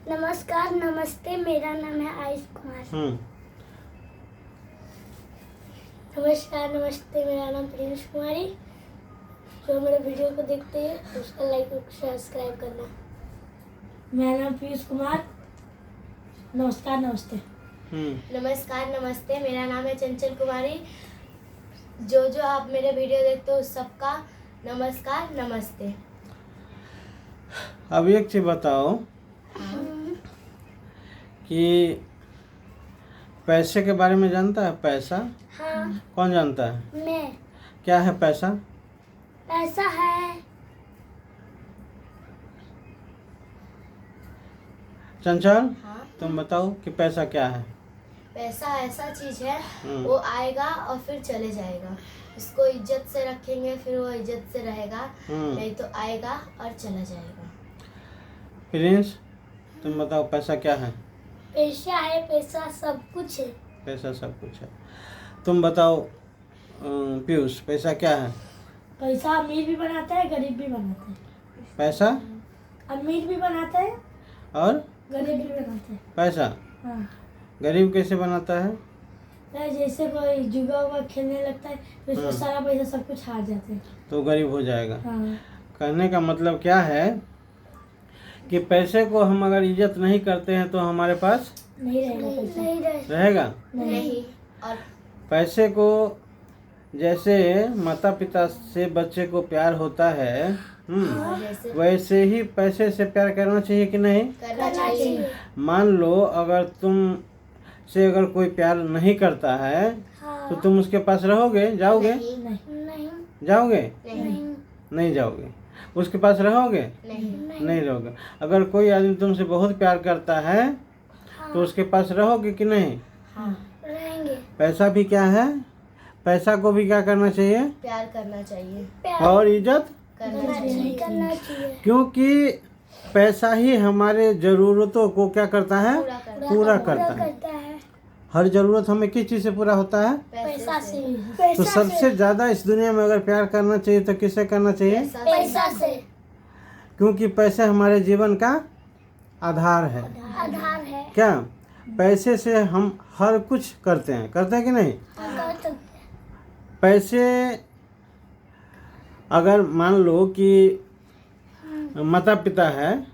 नमस्कार, नमस्ते, मेरा नाम है आयुष कुमार। नमस्कार, नमस्ते, मेरा नाम प्रिंस कुमारी। जो मेरे वीडियो को देखते हैं उसका लाइक और सब्सक्राइब करना। मेरा नाम पीयूष कुमार। नमस्कार, नमस्ते। नमस्कार, नमस्ते, मेरा नाम है चंचल कुमारी। जो आप मेरे वीडियो देखते हो सबका नमस्कार, नमस्ते। अब एक चीज बताओ कि पैसे के बारे में जानता है? पैसा हाँ, कौन जानता है? मैं। क्या है पैसा? पैसा है चंचल, हाँ, तुम बताओ कि पैसा क्या है? पैसा ऐसा चीज है, वो आएगा और फिर चले जाएगा। इसको इज्जत से रखेंगे फिर वो इज्जत से रहेगा, नहीं तो आएगा और चला जाएगा। प्रिंस, तुम बताओ पैसा क्या है? पैसा है, पैसा सब कुछ है। पैसा सब कुछ है। तुम बताओ पीयूष, पैसा क्या है? पैसा अमीर भी बनाता है, गरीब भी बनाता है। पैसा अमीर भी बनाता है, और गरीब भी बनाता है। पैसा हाँ, गरीब कैसे बनाता है? जैसे कोई जुआ उआ खेलने लगता है तो उसको सारा पैसा सब कुछ हार जाते हैं तो गरीब हो जाएगा। हाँ। कहने का मतलब क्या है कि पैसे को हम अगर इज्जत नहीं करते हैं तो हमारे पास नहीं रहेगा पैसा। नहीं रहे। रहेगा नहीं। और पैसे को जैसे माता पिता से बच्चे को प्यार होता है, जैसे वैसे ही पैसे से प्यार करना चाहिए कि नहीं? करना चाहिए। मान लो अगर तुम से अगर कोई प्यार नहीं करता है तो तुम उसके पास रहोगे? जाओगे? नहीं, नहीं, जाओगे? नहीं, नहीं जाओगे। उसके पास रहोगे? नहीं, नहीं रहोगे। अगर कोई आदमी तुमसे बहुत प्यार करता है तो उसके पास रहोगे कि नहीं? हाँ, रहेंगे। पैसा भी क्या है? पैसा को भी क्या करना चाहिए? प्यार करना चाहिए, प्यार और इज्जत, करना चाहिए। करना चाहिए। क्योंकि पैसा ही हमारे ज़रूरतों को क्या करता है? पूरा करता है। है हर ज़रूरत हमें किस चीज़ से पूरा होता है? पैसा से। तो पैसा सबसे ज़्यादा इस दुनिया में अगर प्यार करना चाहिए तो किससे करना चाहिए? पैसा से क्योंकि पैसे हमारे जीवन का आधार है। आधार है। क्या पैसे से हम हर कुछ करते हैं कि नहीं? पैसे अगर मान लो कि माता पिता है,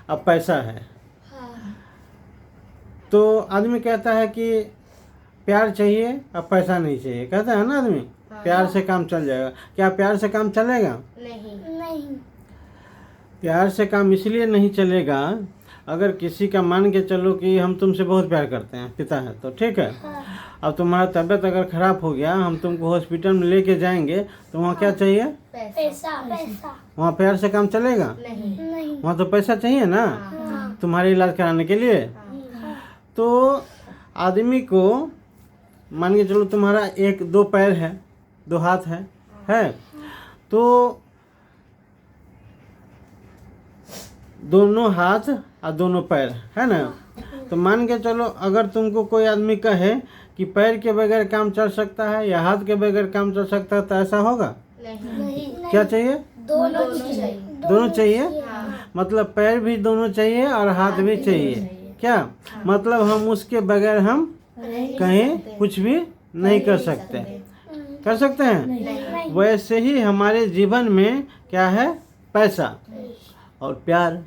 अब पैसा है, तो आदमी कहता है कि प्यार चाहिए अब पैसा नहीं चाहिए, कहता है ना आदमी। प्यार से काम चल जाएगा। क्या प्यार से काम चलेगा? नहीं। प्यार से काम इसलिए नहीं चलेगा, अगर किसी का मान के चलो कि हम तुमसे बहुत प्यार करते हैं, पिता है तो ठीक है। अब तुम्हारा तबीयत अगर खराब हो गया, हम तुमको हॉस्पिटल में लेके जाएंगे तो वहाँ क्या चाहिए? पैसा। वहाँ प्यार से काम चलेगा? नहीं। वहाँ तो पैसा चाहिए ना तुम्हारे इलाज कराने के लिए। तो आदमी को मान के चलो तुम्हारा एक दो पैर है, दो हाथ है तो दोनों हाथ और दोनों पैर है ना। तो मान के चलो अगर तुमको कोई आदमी कहे कि पैर के बगैर काम चल सकता है या हाथ के बगैर काम चल सकता है तो ऐसा होगा? नहीं, क्या चाहिए? दोनों चाहिए। दोनों चाहिए। मतलब पैर भी दोनों चाहिए और हाथ भी चाहिए। क्या मतलब हम उसके बगैर हम कहीं कुछ भी नहीं कर सकते? कर सकते हैं? वैसे ही हमारे जीवन में क्या है? पैसा और प्यार।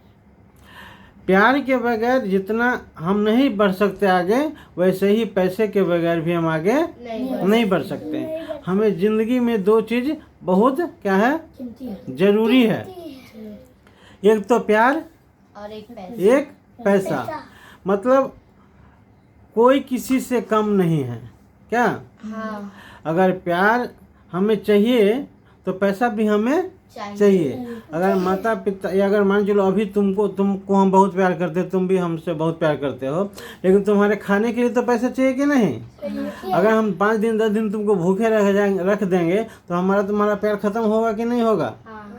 प्यार के बगैर जितना हम नहीं बढ़ सकते आगे, वैसे ही पैसे के बगैर भी हम आगे नहीं बढ़ सकते। हमें जिंदगी में दो चीज बहुत क्या है? जरूरी है। एक तो प्यार और एक पैसा। मतलब कोई किसी से कम नहीं है। क्या हाँ, अगर प्यार हमें चाहिए तो पैसा भी हमें चाहिए। अगर माता पिता या अगर मान चलो अभी तुमको हम बहुत प्यार करते, तुम भी हमसे बहुत प्यार करते हो, लेकिन तुम्हारे खाने के लिए तो पैसा चाहिए कि नहीं? अगर हम 5 दिन 10 दिन तुमको भूखे रख देंगे तो तुम्हारा प्यार खत्म होगा कि नहीं होगा?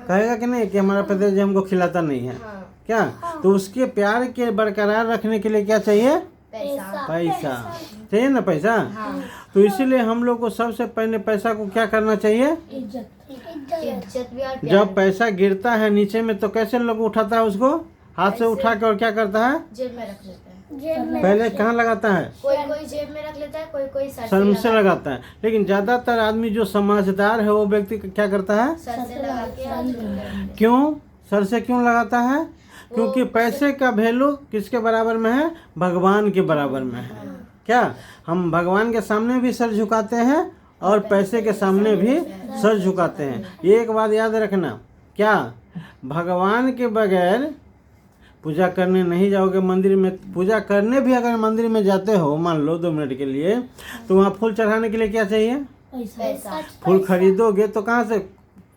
कहेगा कि नहीं कि हमारा पिताजी हमको खिलाता नहीं है? क्या तो उसके प्यार के बरकरार रखने के लिए क्या चाहिए? पैसा चाहिए ना। पैसा तो इसीलिए हम लोग को सबसे पहले पैसा को क्या करना चाहिए? इज्जत। इज्जत भी और प्यार जब पैसा गिरता है नीचे में तो कैसे लोग उठाता है उसको? हाथ से उठा के और क्या करता है? जेब में रख लेता है। जेब में पहले कहाँ लगाता है? कोई कोई जेब में रख लेता है, कोई कोई सर से लगाता है। लेकिन ज्यादातर आदमी जो समझदार है वो व्यक्ति क्या करता है? सर से लगा के। क्यों सर से क्यों लगाता है? क्योंकि पैसे का वैल्यू किसके बराबर में है? भगवान के बराबर में है। क्या हम भगवान के सामने भी सर झुकाते हैं और पैसे के सामने भी सर झुकाते हैं। एक बात याद रखना, क्या भगवान के बगैर पूजा करने नहीं जाओगे मंदिर में? पूजा करने भी अगर मंदिर में जाते हो, मान लो 2 मिनट के लिए, तो वहाँ फूल चढ़ाने के लिए क्या चाहिए? पैसा। फूल खरीदोगे तो कहाँ से?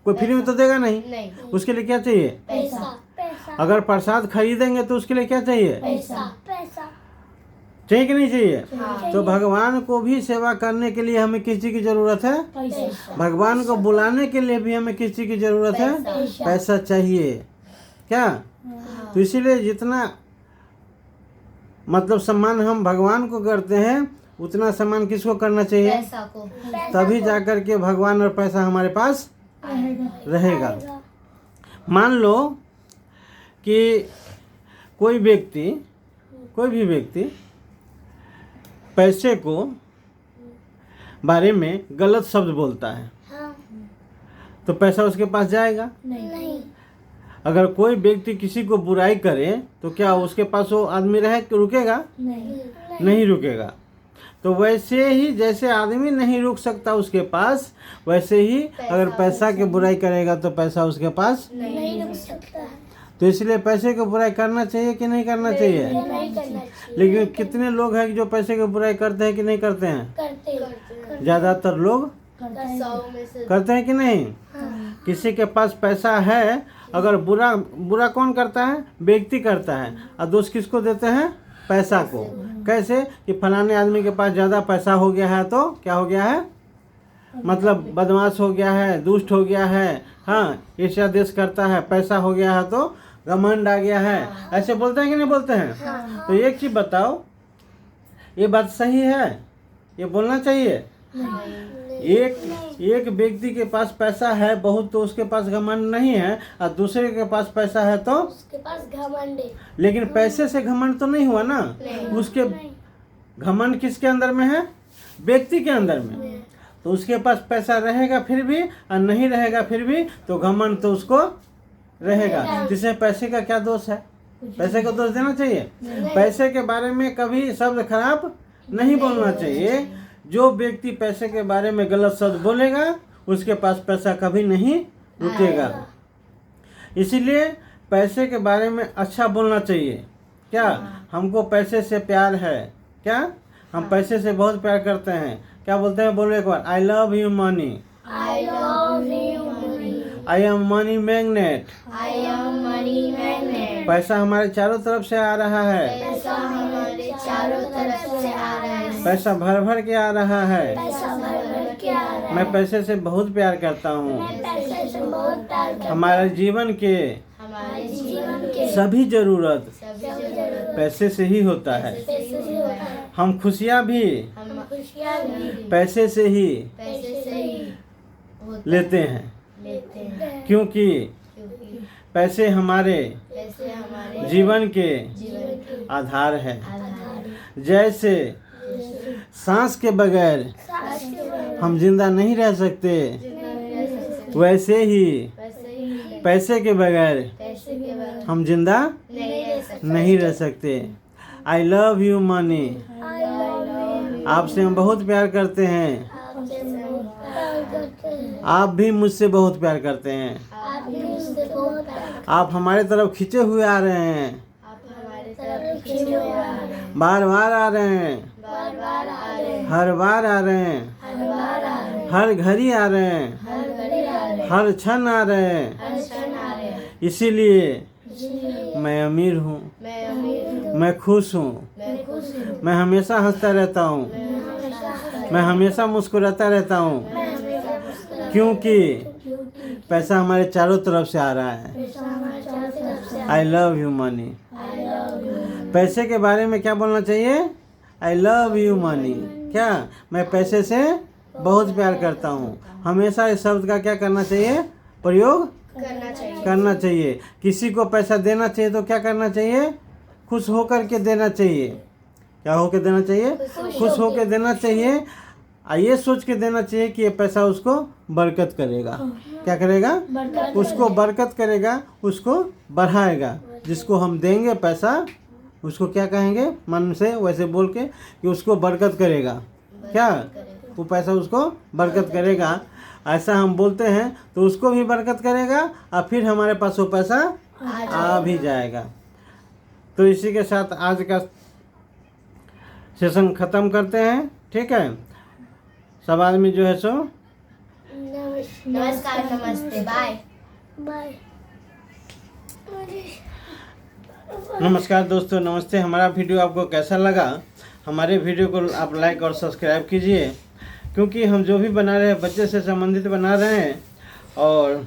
कोई फ्री में तो देगा नहीं। नहीं, उसके लिए क्या चाहिए? पैसा। पैसा अगर प्रसाद खरीदेंगे तो उसके लिए क्या चाहिए? पैसा। पैसा चाहिए कि नहीं चाहिए? हाँ। तो भगवान को भी सेवा करने के लिए हमें किस चीज की जरूरत है? पैसा। भगवान को बुलाने के लिए भी हमें किस चीज की जरूरत है? पैसा। पैसा चाहिए। क्या? तो इसीलिए जितना मतलब सम्मान हम भगवान को करते हैं उतना सम्मान किसको करना चाहिए? पैसा को। तभी जाकर के भगवान और पैसा हमारे पास रहेगा। मान लो कि कोई भी व्यक्ति पैसे को बारे में गलत शब्द बोलता है हाँ तो पैसा उसके पास जाएगा? नहीं अगर कोई व्यक्ति किसी को बुराई करे तो क्या उसके पास वो आदमी रुकेगा? नहीं रुकेगा। तो वैसे ही जैसे आदमी नहीं रुक सकता उसके पास, वैसे ही अगर पैसा की बुराई करेगा तो पैसा उसके पास नहीं रुक सकता है। तो इसलिए पैसे की बुराई करना चाहिए कि नहीं करना चाहिए? नहीं करना चाहिए। लेकिन कितने लोग हैं जो पैसे की बुराई करते हैं कि नहीं करते हैं? करते ज़्यादातर लोग 100 में से करते हैं कि नहीं? किसी के पास पैसा है, अगर बुरा कौन करता है? व्यक्ति करता है। और दोष किसको देते हैं? पैसा को। कैसे? कि फलाने आदमी के पास ज़्यादा पैसा हो गया है तो क्या हो गया है? मतलब बदमाश हो गया है, दुष्ट हो गया है, हाँ ईर्ष्या देश करता है। पैसा हो गया है तो घमंड आ गया है। ऐसे बोलते हैं कि नहीं बोलते हैं? तो एक चीज बताओ, ये बात सही है? ये बोलना चाहिए? एक व्यक्ति के पास पैसा है बहुत तो उसके पास घमंड नहीं है, और दूसरे के पास पैसा है तो उसके पास घमंड है। लेकिन पैसे से घमंड तो नहीं हुआ ना। उसके घमंड किसके अंदर में है? व्यक्ति के अंदर में। तो उसके पास पैसा रहेगा फिर भी और नहीं रहेगा फिर भी, तो घमंड तो उसको रहेगा। जिसमें पैसे का क्या दोष है? पैसे को दोष देना चाहिए? पैसे के बारे में कभी शब्द खराब नहीं बोलना चाहिए। जो व्यक्ति पैसे के बारे में गलत शब्द बोलेगा उसके पास पैसा कभी नहीं रुकेगा। इसीलिए पैसे के बारे में अच्छा बोलना चाहिए। क्या हमको पैसे से प्यार है? क्या हम पैसे से बहुत प्यार करते हैं? क्या बोलते हैं? बोलो एक बार, I love you money, I love you money. I am money magnet. I am money magnet। पैसा हमारे चारों तरफ से आ रहा है, पैसा हमारे चारों तरफ से आ रहा है। पैसा भर भर के आ रहा है। पैसा भर भर के आ रहा है। मैं पैसे से बहुत प्यार करता हूँ। मैं पैसे से बहुत प्यार करता हूँ। हमारे जीवन के हमारे जीवन के सभी जरूरत सभी जरूरत पैसे से ही होता है। पैसे से होता है। हम खुशियाँ भी हम खुशियाँ भी पैसे से ही पैसे से ही लेते हैं, लेते हैं, क्योंकि क्योंकि पैसे हमारे पैसे हमारे जीवन के जीवन के आधार है। आधार। जैसे सांस के बगैर सांस के बगैर हम जिंदा नहीं रह सकते, वैसे ही पैसे ही पैसे के बगैर पैसे के बगैर हम जिंदा नहीं रह सकते। नहीं रह सकते। आई love you money. I love you. आपसे हम बहुत प्यार करते हैं, आपसे बहुत प्यार करते हैं। आप भी मुझसे बहुत प्यार करते हैं। आप भी मुझसे बहुत प्यार करते आप हमारे तरफ खींचे हुए आ रहे हैं, आप हमारे हैं। तरफ खींचे हुए आ रहे हैं, बार बार आ रहे हैं, बार बार आ रहे हैं, हर बार आ रहे हैं, हर बार आ रहे हैं, हर घड़ी आ रहे हैं, हर घड़ी आ रहे हैं, हर क्षण आ रहे हैं। हर क्षण आ रहे हैं। इसीलिए मैं अमीर हूँ, मैं अमीर हूँ, मैं खुश हूँ, मैं खुश हूँ, मैं हमेशा हंसता रहता हूँ, मैं हमेशा मुस्कुराता रहता हूँ, क्योंकि पैसा हमारे चारों तरफ से आ रहा है। आई लव यू मनी। पैसे के बारे में क्या बोलना चाहिए? आई लव यू मनी। क्या मैं पैसे से बहुत प्यार करता हूँ। हमेशा इस शब्द का क्या करना चाहिए? प्रयोग करना चाहिए। किसी को पैसा देना चाहिए तो क्या करना चाहिए? खुश होकर के देना चाहिए। क्या होकर देना चाहिए? खुश होकर देना चाहिए। ये सोच के देना चाहिए कि ये पैसा उसको बरकत करेगा। क्या करेगा? उसको बरकत करेगा, उसको बढ़ाएगा। जिसको हम देंगे पैसा उसको क्या कहेंगे? मन से वैसे बोल के कि उसको बरकत करेगा। क्या? वो पैसा उसको बरकत करेगा। ऐसा हम बोलते हैं तो उसको भी बरकत करेगा और फिर हमारे पास वो पैसा आ भी जाएगा। तो इसी के साथ आज का सेशन ख़त्म करते हैं। ठीक है, सब आदमी जो है सो नमस्कार, नमस्ते, बाय बाय। नमस्कार दोस्तों, नमस्ते। हमारा वीडियो आपको कैसा लगा? हमारे वीडियो को आप लाइक और सब्सक्राइब कीजिए, क्योंकि हम जो भी बना रहे हैं बच्चे से संबंधित बना रहे हैं और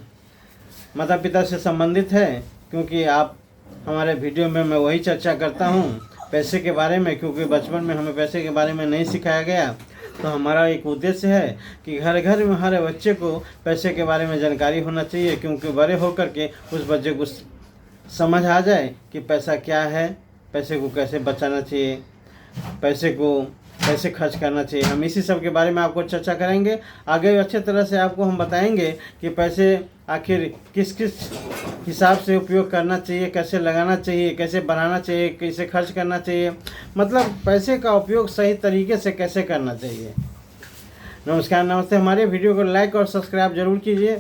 माता पिता से संबंधित है। क्योंकि आप हमारे वीडियो में मैं वही चर्चा करता हूँ पैसे के बारे में, क्योंकि बचपन में हमें पैसे के बारे में नहीं सिखाया गया। तो हमारा एक उद्देश्य है कि घर घर में हर बच्चे को पैसे के बारे में जानकारी होना चाहिए, क्योंकि बड़े होकर के उस बच्चे को समझ आ जाए कि पैसा क्या है, पैसे को कैसे बचाना चाहिए, पैसे को कैसे खर्च करना चाहिए। हम इसी सब के बारे में आपको चर्चा करेंगे। आगे अच्छे तरह से आपको हम बताएंगे कि पैसे आखिर किस किस हिसाब से उपयोग करना चाहिए, कैसे लगाना चाहिए, कैसे बनाना चाहिए, कैसे खर्च करना चाहिए, मतलब पैसे का उपयोग सही तरीके से कैसे करना चाहिए। नमस्कार, नमस्ते। हमारे वीडियो को लाइक और सब्सक्राइब जरूर कीजिए,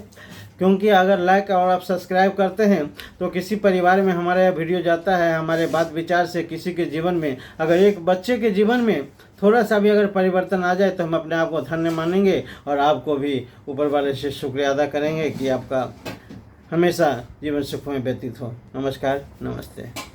क्योंकि अगर लाइक और आप सब्सक्राइब करते हैं तो किसी परिवार में हमारा यह वीडियो जाता है। हमारे बात विचार से किसी के जीवन में, अगर एक बच्चे के जीवन में थोड़ा सा भी अगर परिवर्तन आ जाए तो हम अपने आप को धन्य मानेंगे और आपको भी ऊपर वाले से शुक्रिया अदा करेंगे कि आपका हमेशा जीवन सुख में व्यतीत हो। नमस्कार, नमस्ते।